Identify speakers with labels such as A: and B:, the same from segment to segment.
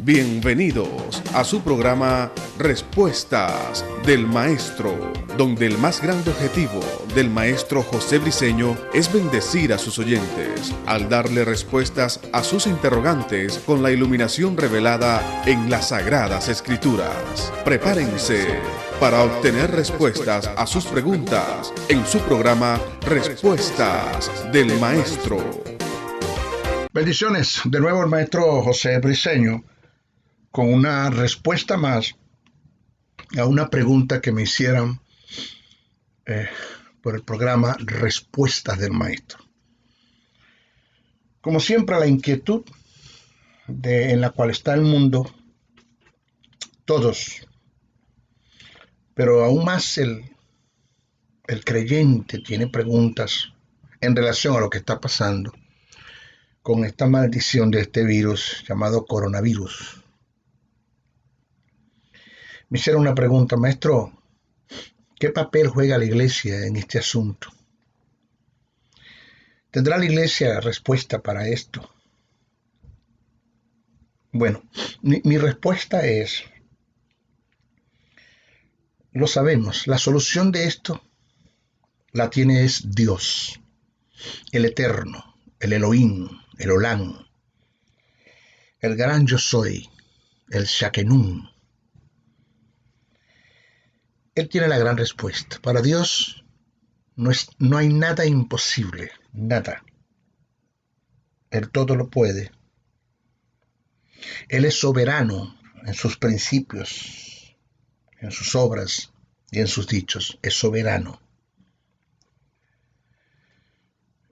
A: Bienvenidos a su programa Respuestas del Maestro, donde el más grande objetivo del maestro José Briceño es bendecir a sus oyentes al darle respuestas a sus interrogantes con la iluminación revelada en las Sagradas Escrituras. Prepárense para obtener respuestas a sus preguntas en su programa Respuestas del Maestro.
B: Bendiciones, de nuevo el maestro José Briceño con una respuesta más a una pregunta que me hicieron por el programa Respuestas del Maestro. Como siempre, la inquietud en la cual está el mundo, todos, pero aún más el creyente tiene preguntas en relación a lo que está pasando con esta maldición de este virus llamado coronavirus. Me hicieron una pregunta, maestro, ¿qué papel juega la iglesia en este asunto? ¿Tendrá la iglesia respuesta para esto? Bueno, mi respuesta es, lo sabemos, la solución de esto la tiene es Dios, el Eterno, el Elohim, el Olam, el gran yo soy, el Shakenun. Él tiene la gran respuesta. Para Dios no hay nada imposible, nada. Él todo lo puede. Él es soberano en sus principios, en sus obras y en sus dichos. Es soberano.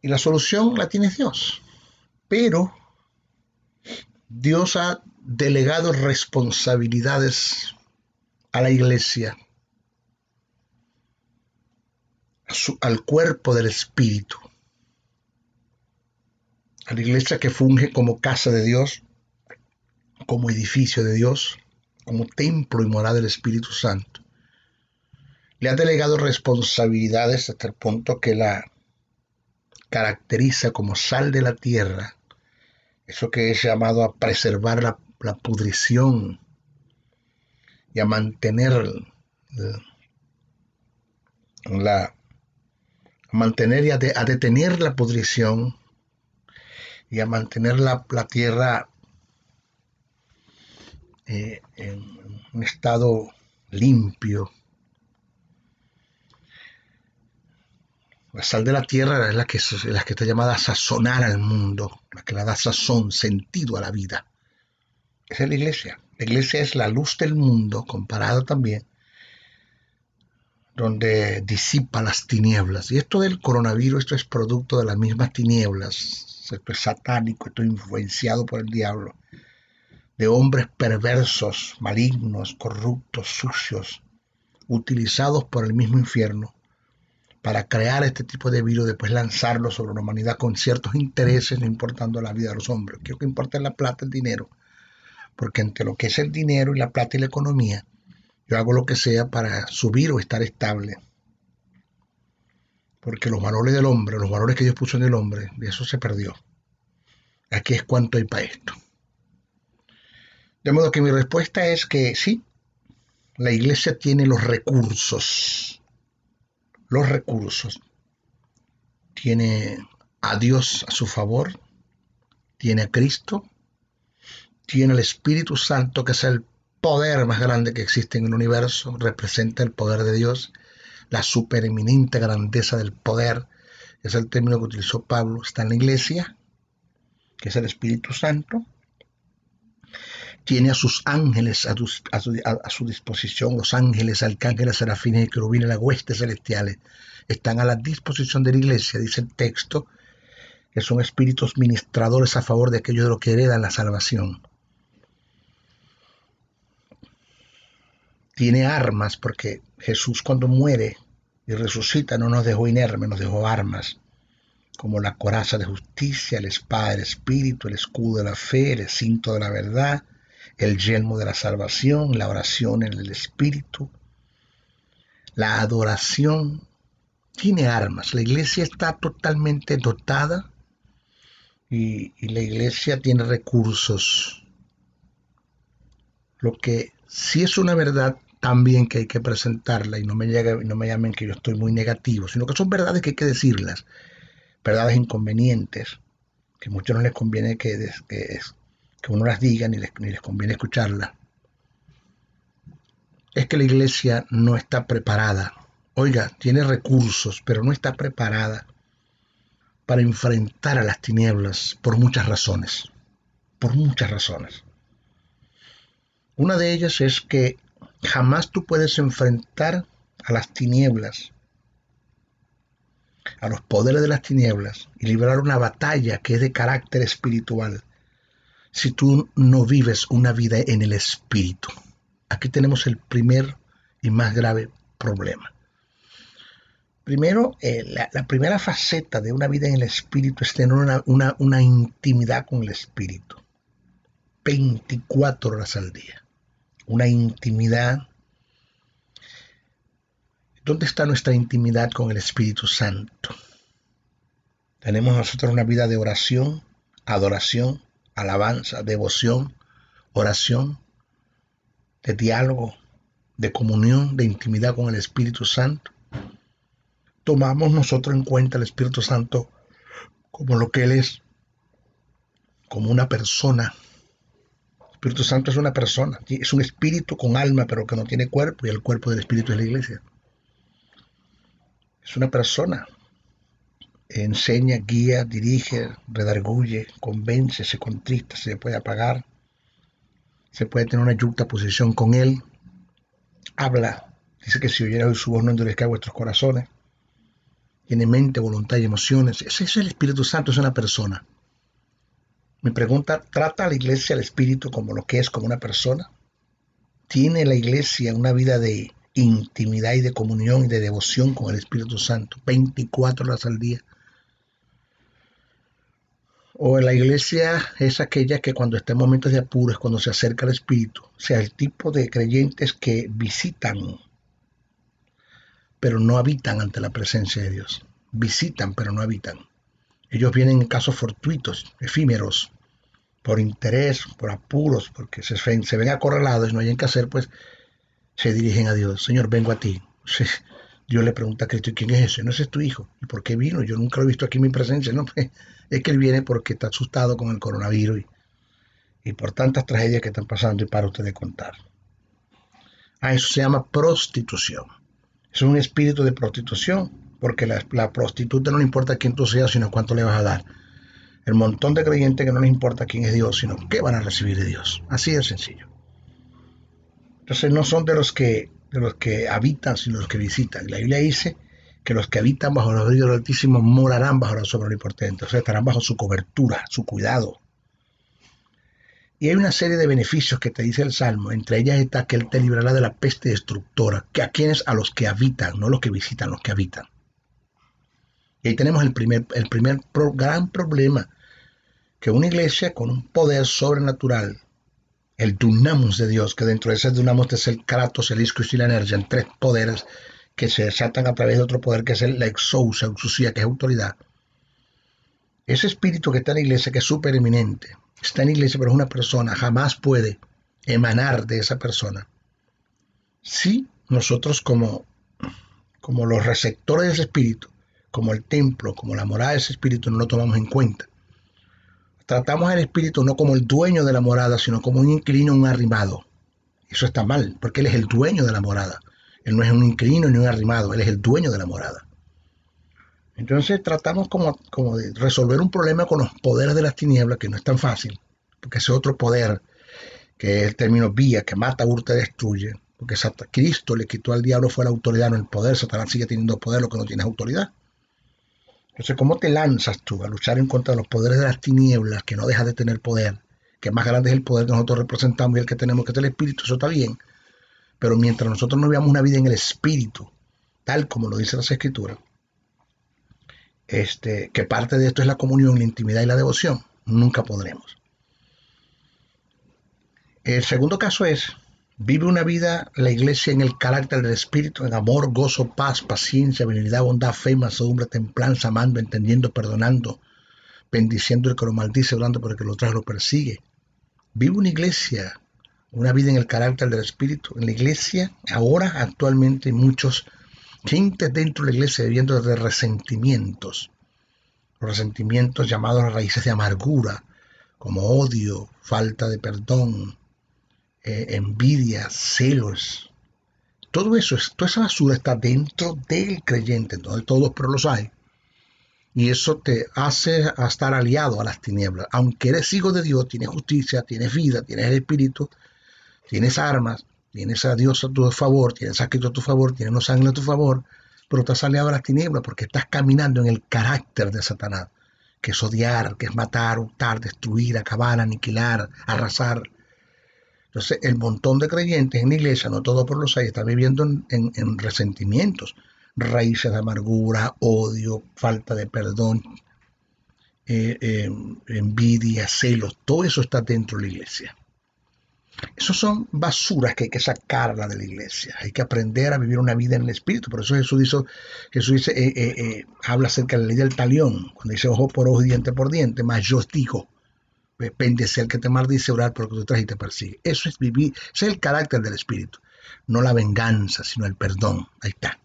B: Y la solución la tiene Dios. Pero Dios ha delegado responsabilidades a la iglesia, al cuerpo del Espíritu, a la iglesia que funge como casa de Dios, como edificio de Dios, como templo y morada del Espíritu Santo. Le ha delegado responsabilidades hasta el punto que la caracteriza como sal de la tierra, eso que es llamado a preservar la pudrición y a mantener y a detener la pudrición y a mantener la tierra en un estado limpio. La sal de la tierra es la que está llamada a sazonar al mundo, la que le da sazón, sentido a la vida. Esa es la iglesia. La iglesia es la luz del mundo, comparada también, donde disipa las tinieblas. Y esto del coronavirus, esto es producto de las mismas tinieblas. Esto es satánico, esto es influenciado por el diablo, de hombres perversos, malignos, corruptos, sucios, utilizados por el mismo infierno para crear este tipo de virus, después lanzarlo sobre la humanidad con ciertos intereses, no importando la vida de los hombres. Lo que importa es la plata, el dinero, porque entre lo que es el dinero y la plata y la economía, yo hago lo que sea para subir o estar estable. Porque los valores del hombre, los valores que Dios puso en el hombre, de eso se perdió. Aquí es cuánto hay para esto. De modo que mi respuesta es que sí, la iglesia tiene los recursos. Tiene a Dios a su favor, tiene a Cristo, tiene el Espíritu Santo, que es el poder más grande que existe en el universo, representa el poder de Dios, la supereminente grandeza del poder, es el término que utilizó Pablo, está en la iglesia, que es el Espíritu Santo. Tiene a sus ángeles a su disposición, los ángeles, arcángeles, serafines y querubines, las huestes celestiales, están a la disposición de la iglesia, dice el texto, que son espíritus ministradores a favor de aquellos de los que heredan la salvación. Tiene armas, porque Jesús cuando muere y resucita no nos dejó inermes, nos dejó armas, como la coraza de justicia, la espada del Espíritu, el escudo de la fe, el cinto de la verdad, el yelmo de la salvación, la oración en el Espíritu, la adoración. Tiene armas. La iglesia está totalmente dotada y la iglesia tiene recursos Lo que sí es una verdad también que hay que presentarla, y no me llamen que yo estoy muy negativo, sino que son verdades que hay que decirlas, verdades inconvenientes, que a muchos no les conviene que uno las diga ni les conviene escucharlas. Es que la iglesia no está preparada. Oiga, tiene recursos, pero no está preparada para enfrentar a las tinieblas por muchas razones. Por muchas razones. Una de ellas es que jamás tú puedes enfrentar a las tinieblas, a los poderes de las tinieblas y librar una batalla que es de carácter espiritual si tú no vives una vida en el espíritu. Aquí tenemos el primer y más grave problema. Primero, la primera faceta de una vida en el espíritu es tener una intimidad con el espíritu, 24 horas al día. Una intimidad. ¿Dónde está nuestra intimidad con el Espíritu Santo? Tenemos nosotros una vida de oración, adoración, alabanza, devoción, oración, de diálogo, de comunión, de intimidad con el Espíritu Santo. Tomamos nosotros en cuenta el Espíritu Santo como lo que Él es, como una persona. El Espíritu Santo es una persona, es un espíritu con alma, pero que no tiene cuerpo, y el cuerpo del Espíritu es la iglesia. Es una persona. Enseña, guía, dirige, redarguye, convence, se contrista, se puede apagar, se puede tener una yuxtaposición con Él. Habla, dice que si oyerais hoy su voz no endurezcáis vuestros corazones. Tiene mente, voluntad y emociones. Ese es el Espíritu Santo, es una persona. Mi pregunta, ¿trata a la iglesia al Espíritu como lo que es, como una persona? ¿Tiene la iglesia una vida de intimidad y de comunión y de devoción con el Espíritu Santo 24 horas al día? O la iglesia es aquella que cuando está en momentos de apuro es cuando se acerca al Espíritu, o sea, el tipo de creyentes que visitan, pero no habitan ante la presencia de Dios. Visitan, pero no habitan. Ellos vienen en casos fortuitos, efímeros, por interés, por apuros, porque se ven acorralados y no hay en qué hacer, pues se dirigen a Dios. Señor, vengo a ti. Dios le pregunta a Cristo, ¿quién es ese? No, ese es tu hijo. ¿Y por qué vino? Yo nunca lo he visto aquí en mi presencia. No, es que él viene porque está asustado con el coronavirus y por tantas tragedias que están pasando y para usted de contar. Eso se llama prostitución. Es un espíritu de prostitución, porque la prostituta no le importa quién tú seas, sino cuánto le vas a dar. El montón de creyentes que no les importa quién es Dios, sino qué van a recibir de Dios. Así de sencillo. Entonces no son de los que habitan, sino los que visitan. La Biblia dice que los que habitan bajo los ríos del Altísimo morarán bajo la sombra omnipotente, o sea, estarán bajo su cobertura, su cuidado. Y hay una serie de beneficios que te dice el Salmo, entre ellas está que Él te librará de la peste destructora, que a quienes, a los que habitan, no los que visitan, los que habitan. Y ahí tenemos el primer gran problema, que una iglesia con un poder sobrenatural, el dunamus de Dios, que dentro de ese dunamus es el kratos, el ischus y la energía, en tres poderes que se desatan a través de otro poder que es la exousia, que es autoridad. Ese espíritu que está en la iglesia, que es súper eminente, está en la iglesia, pero es una persona, jamás puede emanar de esa persona. Si nosotros como los receptores de ese espíritu, como el templo, como la morada de ese espíritu, no lo tomamos en cuenta. Tratamos al espíritu no como el dueño de la morada, sino como un inquilino, un arrimado. Eso está mal, porque Él es el dueño de la morada. Él no es un inquilino ni un arrimado, Él es el dueño de la morada. Entonces tratamos como de resolver un problema con los poderes de las tinieblas, que no es tan fácil, porque ese otro poder, que es el término vía, que mata, hurta, destruye, porque Cristo le quitó al diablo fue la autoridad, no el poder. Satanás sigue teniendo poder, lo que no tiene es autoridad. Entonces, ¿cómo te lanzas tú a luchar en contra de los poderes de las tinieblas, que no deja de tener poder, que más grande es el poder que nosotros representamos y el que tenemos, que es el espíritu? Eso está bien, pero mientras nosotros no veamos una vida en el espíritu, tal como lo dice las escrituras, que parte de esto es la comunión, la intimidad y la devoción, nunca podremos. El segundo caso es, vive una vida la iglesia en el carácter del espíritu, en amor, gozo, paz, paciencia, benignidad, bondad, fe, mansedumbre, templanza, amando, entendiendo, perdonando, bendiciendo el que lo maldice, orando por el que lo trae, lo persigue. Vive una iglesia una vida en el carácter del Espíritu. En la iglesia, ahora, actualmente, muchos gente dentro de la iglesia viviendo de resentimientos. Los resentimientos llamados raíces de amargura, como odio, falta de perdón, envidia, celos. Todo eso, toda esa basura está dentro del creyente, no de todos, pero los hay. Y eso te hace a estar aliado a las tinieblas. Aunque eres hijo de Dios, tienes justicia, tienes vida, tienes el Espíritu, tienes armas, tienes a Dios a tu favor, tienes a Cristo a tu favor, tienes los ángeles a tu favor, pero estás aliado a las tinieblas porque estás caminando en el carácter de Satanás, que es odiar, que es matar, hurtar, destruir, acabar, aniquilar, arrasar. Entonces, el montón de creyentes en la iglesia, no todos por los hay, están viviendo en resentimientos, raíces de amargura, odio, falta de perdón, envidia, celos, todo eso está dentro de la iglesia. Esas son basuras que hay que sacarla de la iglesia. Hay que aprender a vivir una vida en el Espíritu. Por eso Jesús habla acerca de la ley del talión, cuando dice ojo por ojo y diente por diente, mas yo os digo, bendice al que te maldice, orar por lo que tú traes y te persigue. Eso es vivir, ese es el carácter del Espíritu. No la venganza, sino el perdón. Ahí está.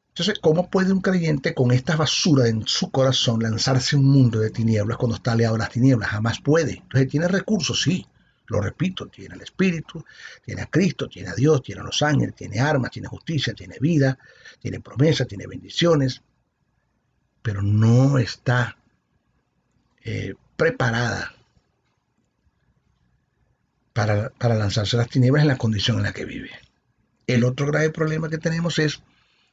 B: Entonces, ¿cómo puede un creyente con esta basura en su corazón lanzarse a un mundo de tinieblas cuando está aliado a las tinieblas? Jamás puede. Entonces, ¿tiene recursos? Sí. Lo repito, tiene el Espíritu, tiene a Cristo, tiene a Dios, tiene a los ángeles, tiene armas, tiene justicia, tiene vida, tiene promesas, tiene bendiciones, pero no está preparada para lanzarse a las tinieblas en la condición en la que vive. El otro grave problema que tenemos es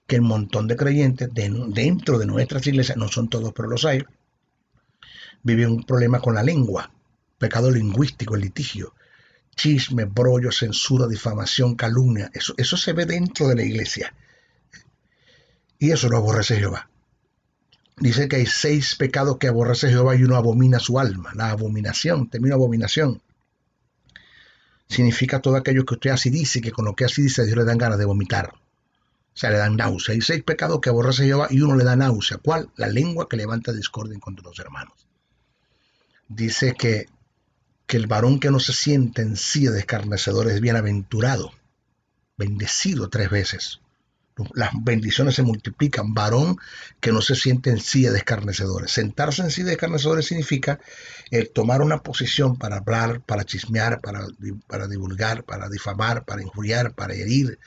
B: que el montón de creyentes dentro de nuestras iglesias, no son todos, pero los hay, viven un problema con la lengua. Pecado lingüístico, el litigio, chisme, brollo, censura, difamación, calumnia. Eso se ve dentro de la iglesia. Y eso no aborrece Jehová. Dice que hay 6 pecados que aborrece Jehová y uno abomina su alma. La abominación, término abominación, significa todo aquello que usted así dice, que con lo que así dice a Dios le dan ganas de vomitar. O sea, le dan náusea. Hay 6 pecados que aborrece Jehová y uno le da náusea. ¿Cuál? La lengua que levanta discordia contra los hermanos. Dice que el varón que no se siente en sí de escarnecedor es bienaventurado, bendecido 3 veces. Las bendiciones se multiplican. Varón que no se siente en sí de escarnecedores. Sentarse en sí de escarnecedores significa tomar una posición para hablar, para chismear, para divulgar, para difamar, para injuriar, para herir,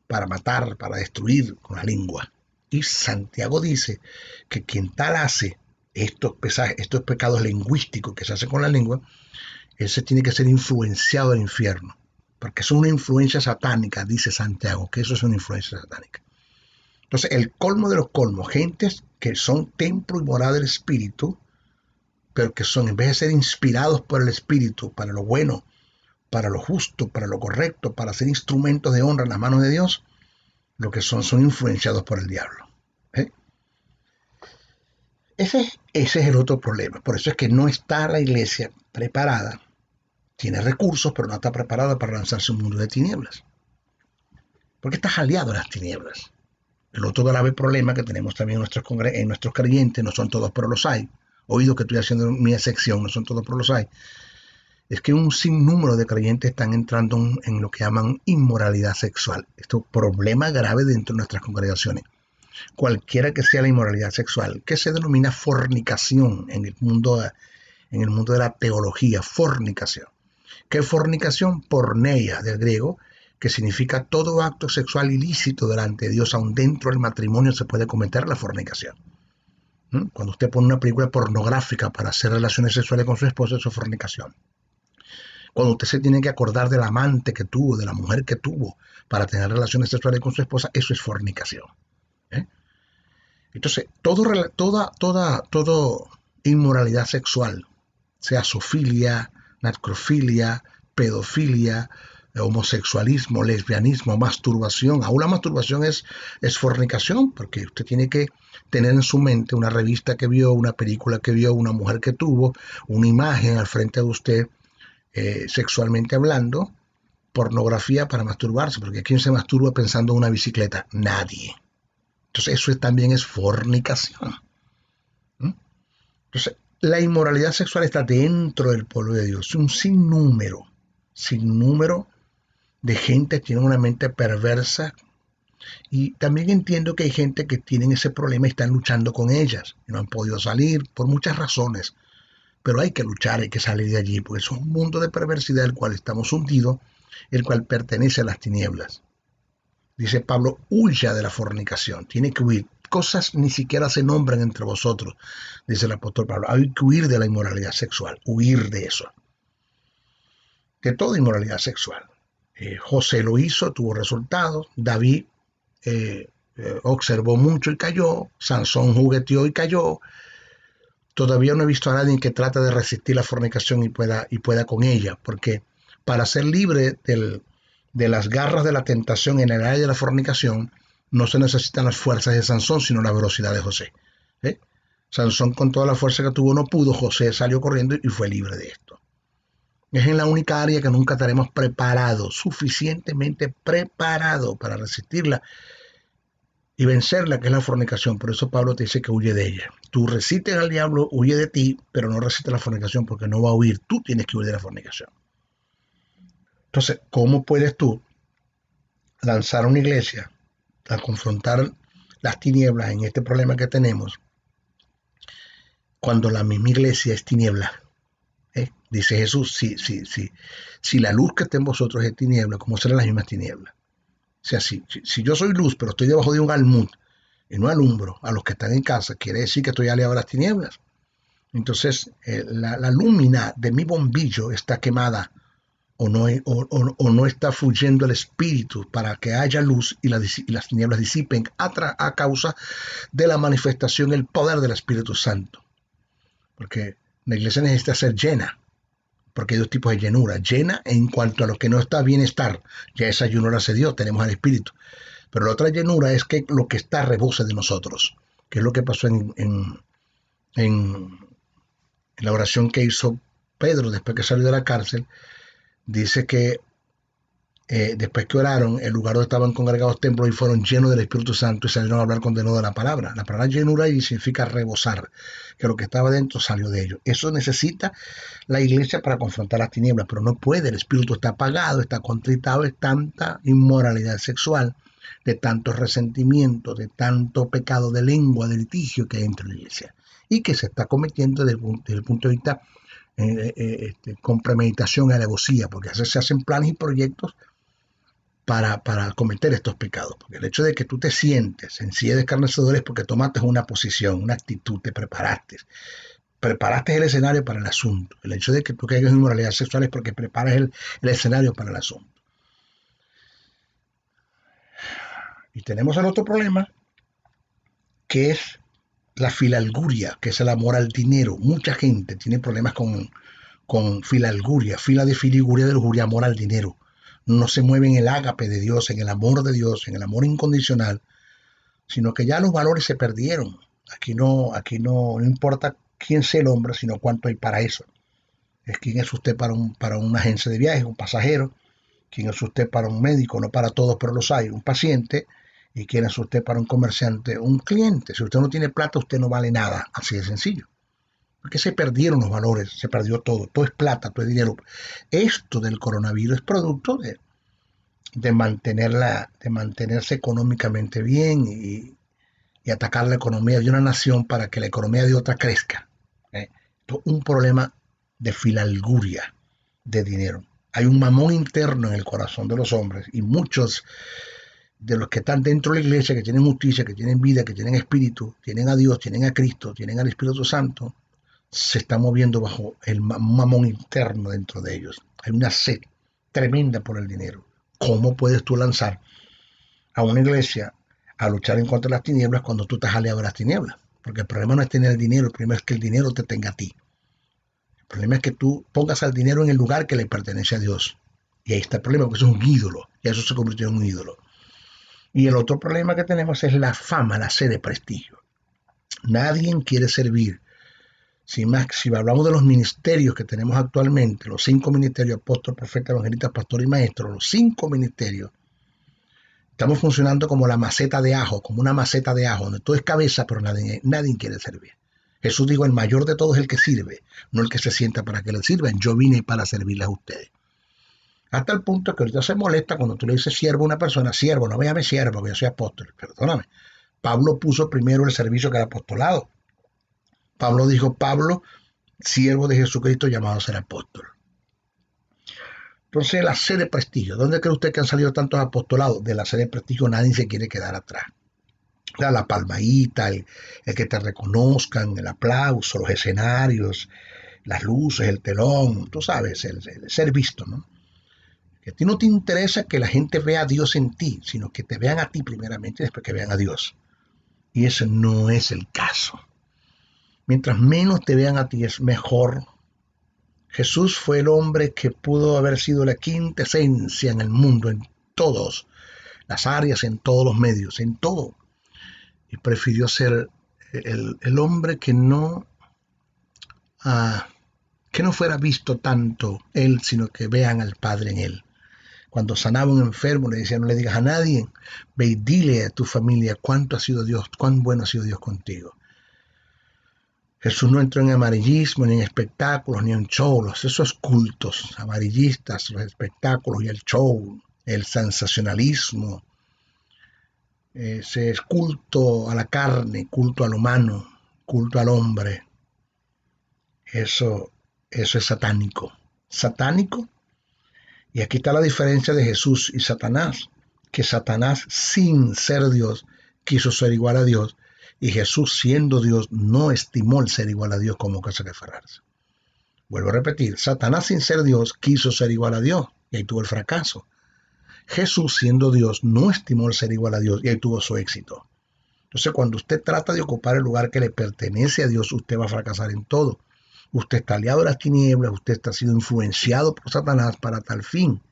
B: para matar, para destruir con la lengua. Y Santiago dice que quien tal hace estos pecados lingüísticos que se hacen con la lengua, ese tiene que ser influenciado del infierno, porque es una influencia satánica, dice Santiago, que eso es una influencia satánica. Entonces, el colmo de los colmos, gentes que son templo y morada del Espíritu, pero que son, en vez de ser inspirados por el Espíritu, para lo bueno, para lo justo, para lo correcto, para ser instrumentos de honra en las manos de Dios, lo que son influenciados por el diablo. Ese es el otro problema. Por eso es que no está la iglesia preparada. Tiene recursos, pero no está preparada para lanzarse a un mundo de tinieblas. Porque estás aliado a las tinieblas. El otro grave problema que tenemos también en nuestros creyentes, no son todos, pero los hay. Oído que estoy haciendo mi sección, no son todos, pero los hay. Es que un sinnúmero de creyentes están entrando en lo que llaman inmoralidad sexual. Esto es un problema grave dentro de nuestras congregaciones. Cualquiera que sea la inmoralidad sexual, que se denomina fornicación en el mundo de la teología, fornicación. ¿Qué es fornicación? Porneia, del griego, que significa todo acto sexual ilícito delante de Dios, aun dentro del matrimonio se puede cometer la fornicación. Cuando usted pone una película pornográfica para hacer relaciones sexuales con su esposa, eso es fornicación. Cuando usted se tiene que acordar del amante que tuvo, de la mujer que tuvo, para tener relaciones sexuales con su esposa, eso es fornicación. Entonces, toda inmoralidad sexual, sea zoofilia, necrofilia, pedofilia, homosexualismo, lesbianismo, masturbación. Aún la masturbación es fornicación, porque usted tiene que tener en su mente una revista que vio, una película que vio, una mujer que tuvo, una imagen al frente de usted, sexualmente hablando, pornografía para masturbarse, porque ¿quién se masturba pensando en una bicicleta? Nadie. Entonces eso también es fornicación. Entonces la inmoralidad sexual está dentro del pueblo de Dios, un sinnúmero. sin número de gente tiene una mente perversa. Y también entiendo que hay gente que tienen ese problema y están luchando con ellas y no han podido salir por muchas razones. Pero hay que luchar, hay que salir de allí, porque es un mundo de perversidad el cual estamos hundidos, el cual pertenece a las tinieblas. Dice Pablo, huya de la fornicación, tiene que huir. Cosas ni siquiera se nombran entre vosotros, dice el apóstol Pablo. Hay que huir de la inmoralidad sexual, huir de eso, de toda inmoralidad sexual. José lo hizo, tuvo resultados. David observó mucho y cayó. Sansón jugueteó y cayó. Todavía no he visto a nadie que trate de resistir la fornicación y pueda con ella, porque para ser libre de las garras de la tentación en el área de la fornicación, no se necesitan las fuerzas de Sansón, sino la velocidad de José. Sansón, con toda la fuerza que tuvo, no pudo. José salió corriendo y fue libre de esto. Es en la única área que nunca estaremos preparados, suficientemente preparados para resistirla y vencerla, que es la fornicación. Por eso Pablo te dice que huye de ella. Tú resistes al diablo, huye de ti, pero no resistes la fornicación porque no va a huir. Tú tienes que huir de la fornicación. Entonces, ¿cómo puedes tú lanzar a una iglesia a confrontar las tinieblas en este problema que tenemos cuando la misma iglesia es tiniebla? Dice Jesús, si la luz que está en vosotros es tiniebla, ¿cómo serán las mismas tinieblas? O sea, si yo soy luz, pero estoy debajo de un almud y no alumbro a los que están en casa, quiere decir que estoy aliado a las tinieblas. Entonces, la lúmina de mi bombillo está quemada o no está fluyendo el espíritu para que haya luz y las tinieblas disipen a causa de la manifestación, el poder del Espíritu Santo. Porque la iglesia necesita ser llena, porque hay dos tipos de llenura. Llena en cuanto a lo que no está bienestar, ya esa llenura se dio, tenemos al Espíritu. Pero la otra llenura es que lo que está rebose de nosotros, que es lo que pasó en la oración que hizo Pedro después que salió de la cárcel. Dice que después que oraron, el lugar donde estaban congregados templos y fueron llenos del Espíritu Santo y salieron a hablar con denuedo de la palabra. La palabra llenura y significa rebosar, que lo que estaba dentro salió de ellos. Eso necesita la iglesia para confrontar las tinieblas, pero no puede. El espíritu está apagado, está contritado de tanta inmoralidad sexual, de tantos resentimientos, de tanto pecado de lengua, de litigio que hay entre la iglesia y que se está cometiendo desde el punto de vista con premeditación y alevosía, porque se hacen planes y proyectos para cometer estos pecados. Porque el hecho de que tú te sientes en silla de escarnecedores es porque tomaste una posición, una actitud, te preparaste el escenario para el asunto. El hecho de que tú caigas en inmoralidad sexual es porque preparas el escenario para el asunto. Y tenemos el otro problema, que es la filalguria, que es el amor al dinero. Mucha gente tiene problemas con filalguria, fila de filiguria de lujuria, amor al dinero. No se mueve en el ágape de Dios, en el amor de Dios, en el amor incondicional, sino que ya los valores se perdieron. Aquí no importa quién sea el hombre, sino cuánto hay para eso. Es quién es usted para una agencia de viajes, un pasajero, quién es usted para un médico, no para todos, pero los hay, un paciente, y quién es usted para un comerciante, un cliente. Si usted no tiene plata, usted no vale nada, así de sencillo. Porque se perdieron los valores, se perdió todo es plata, todo es dinero. Esto del coronavirus es producto de mantenerse económicamente bien y atacar la economía de una nación para que la economía de otra crezca. Un problema de filalguria de dinero. Hay un mamón interno en el corazón de los hombres y muchos de los que están dentro de la iglesia, que tienen justicia, que tienen vida, que tienen espíritu, tienen a Dios, tienen a Cristo, tienen al Espíritu Santo, se está moviendo bajo el mamón interno dentro de ellos. Hay una sed tremenda por el dinero. ¿Cómo puedes tú lanzar a una iglesia a luchar en contra de las tinieblas cuando tú estás aliado a las tinieblas? Porque el problema no es tener el dinero, el problema es que el dinero te tenga a ti. El problema es que tú pongas al dinero en el lugar que le pertenece a Dios. Y ahí está el problema, porque eso es un ídolo. Y eso se convirtió en un ídolo. Y el otro problema que tenemos es la fama, la sed de prestigio. Nadie quiere servir. Si hablamos de los ministerios que tenemos actualmente, los 5 ministerios, apóstol, profeta, evangelista, pastor y maestro, los 5 ministerios, estamos funcionando como la maceta de ajo, como una maceta de ajo, donde todo es cabeza, pero nadie quiere servir. Jesús dijo, el mayor de todos es el que sirve, no el que se sienta para que le sirvan. Yo vine para servirles a ustedes. Hasta el punto que ahorita se molesta cuando tú le dices siervo a una persona, siervo, no me llames siervo, que yo soy apóstol. Perdóname. Pablo puso primero el servicio que el apostolado. Pablo dijo, Pablo, siervo de Jesucristo llamado a ser apóstol. Entonces, la sede de prestigio. ¿Dónde cree usted que han salido tantos apostolados? De la sede de prestigio nadie se quiere quedar atrás. O sea, la palmadita, el que te reconozcan, el aplauso, los escenarios, las luces, el telón, tú sabes, el ser visto, ¿no? Que a ti no te interesa que la gente vea a Dios en ti, sino que te vean a ti primeramente y después que vean a Dios. Y ese no es el caso. Mientras menos te vean a ti es mejor. Jesús fue el hombre que pudo haber sido la quinta esencia en el mundo, en todas las áreas, en todos los medios, en todo. Y prefirió ser el hombre que no fuera visto tanto él, sino que vean al Padre en él. Cuando sanaba a un enfermo le decía, no le digas a nadie, ve y dile a tu familia cuánto ha sido Dios, cuán bueno ha sido Dios contigo. Jesús no entró en amarillismo, ni en espectáculos, ni en shows, esos cultos amarillistas, los espectáculos y el show, el sensacionalismo, ese es culto a la carne, culto al humano, culto al hombre. Eso es satánico. Satánico. Y aquí está la diferencia de Jesús y Satanás, que Satanás sin ser Dios quiso ser igual a Dios, y Jesús siendo Dios no estimó el ser igual a Dios como cosa que aferrarse. Vuelvo a repetir, Satanás sin ser Dios quiso ser igual a Dios, y ahí tuvo el fracaso. Jesús siendo Dios no estimó el ser igual a Dios, y ahí tuvo su éxito. Entonces cuando usted trata de ocupar el lugar que le pertenece a Dios, usted va a fracasar en todo. Usted está aliado a las tinieblas, usted está siendo influenciado por Satanás para tal fin.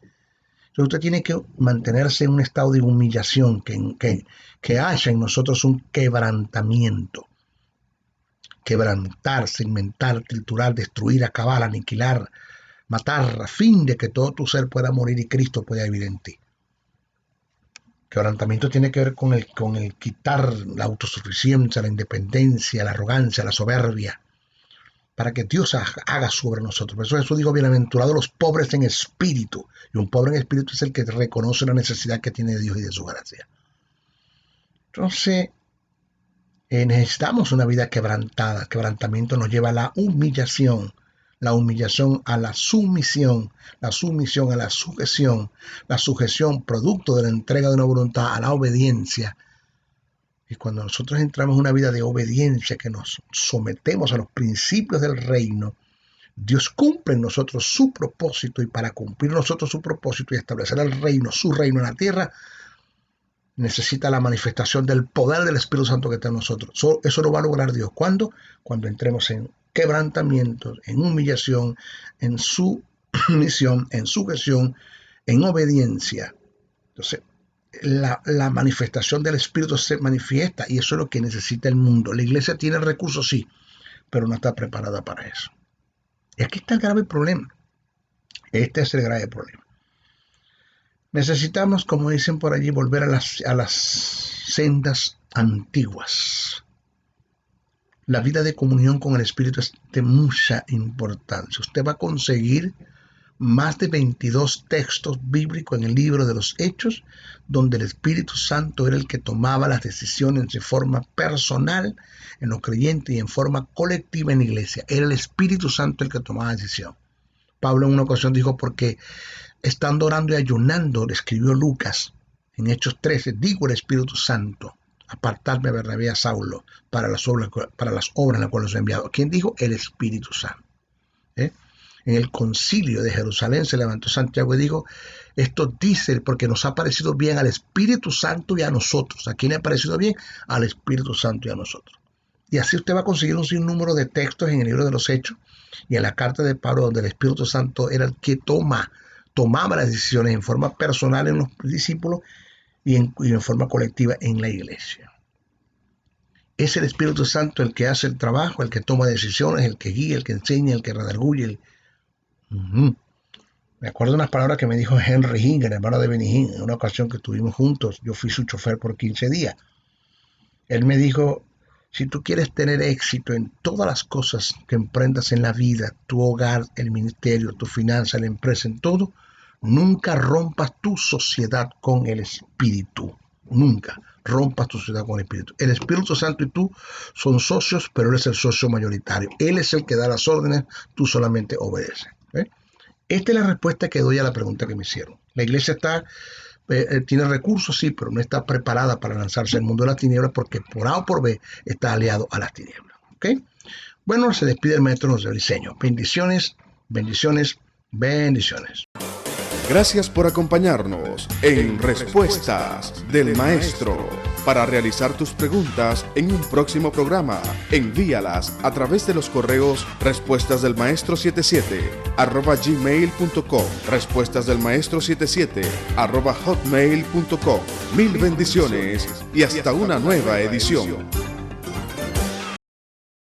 B: Entonces usted tiene que mantenerse en un estado de humillación, que haya en nosotros un quebrantamiento. Quebrantar, segmentar, triturar, destruir, acabar, aniquilar, matar, a fin de que todo tu ser pueda morir y Cristo pueda vivir en ti. Quebrantamiento tiene que ver con el quitar la autosuficiencia, la independencia, la arrogancia, la soberbia, para que Dios haga sobre nosotros. Por eso Jesús dijo, bienaventurados los pobres en espíritu. Y un pobre en espíritu es el que reconoce la necesidad que tiene de Dios y de su gracia. Entonces, necesitamos una vida quebrantada. Quebrantamiento nos lleva a la humillación a la sumisión a la sujeción producto de la entrega de una voluntad a la obediencia. Y cuando nosotros entramos en una vida de obediencia, que nos sometemos a los principios del reino, Dios cumple en nosotros su propósito, y para cumplir nosotros su propósito y establecer el reino, su reino en la tierra, necesita la manifestación del poder del Espíritu Santo que está en nosotros. Eso lo va a lograr Dios. ¿Cuándo? Cuando entremos en quebrantamiento, en humillación, en sumisión, en sujeción, en obediencia. Entonces, la manifestación del Espíritu se manifiesta, y eso es lo que necesita el mundo. La iglesia tiene recursos, sí, pero no está preparada para eso. Y aquí está el grave problema. Este es el grave problema. Necesitamos, como dicen por allí, volver a las sendas antiguas. La vida de comunión con el Espíritu es de mucha importancia. Usted va a conseguir más de 22 textos bíblicos en el libro de los Hechos, donde el Espíritu Santo era el que tomaba las decisiones de forma personal en los creyentes y en forma colectiva en la iglesia. Era el Espíritu Santo el que tomaba la decisión. Pablo en una ocasión dijo, porque estando orando y ayunando, le escribió Lucas en Hechos 13, digo el Espíritu Santo, apartarme a Bernabé y a Saulo para las obras en las cuales los he enviado. ¿Quién dijo? El Espíritu Santo. En el concilio de Jerusalén se levantó Santiago y dijo, esto dice porque nos ha parecido bien al Espíritu Santo y a nosotros. ¿A quién le ha parecido bien? Al Espíritu Santo y a nosotros. Y así usted va a conseguir un sinnúmero de textos en el libro de los Hechos y en la carta de Pablo, donde el Espíritu Santo era el que tomaba las decisiones en forma personal en los discípulos y en forma colectiva en la iglesia. Es el Espíritu Santo el que hace el trabajo, el que toma decisiones, el que guía, el que enseña, el que redarguye. Me acuerdo de unas palabras que me dijo Henry Hinn, el hermano de Benny Hinn, en una ocasión que estuvimos juntos. Yo fui su chofer por 15 días. Él me dijo, si tú quieres tener éxito en todas las cosas que emprendas en la vida, tu hogar, el ministerio, tu finanza, la empresa, en todo, Nunca rompas tu sociedad con el Espíritu. Nunca rompas tu sociedad con el Espíritu. El Espíritu Santo y tú son socios, pero Él es el socio mayoritario. Él es el que da las órdenes, tú solamente obedeces. Esta es la respuesta que doy a la pregunta que me hicieron. La iglesia tiene recursos, sí, pero no está preparada para lanzarse al mundo de las tinieblas porque por A o por B está aliado a las tinieblas. ¿Okay? Bueno, se despide el maestro José Briceño. Bendiciones, bendiciones, bendiciones.
A: Gracias por acompañarnos en Respuestas del Maestro. Para realizar tus preguntas en un próximo programa, envíalas a través de los correos respuestasdelmaestro77@gmail.com, respuestasdelmaestro77@hotmail.com. Mil bendiciones y hasta una nueva edición.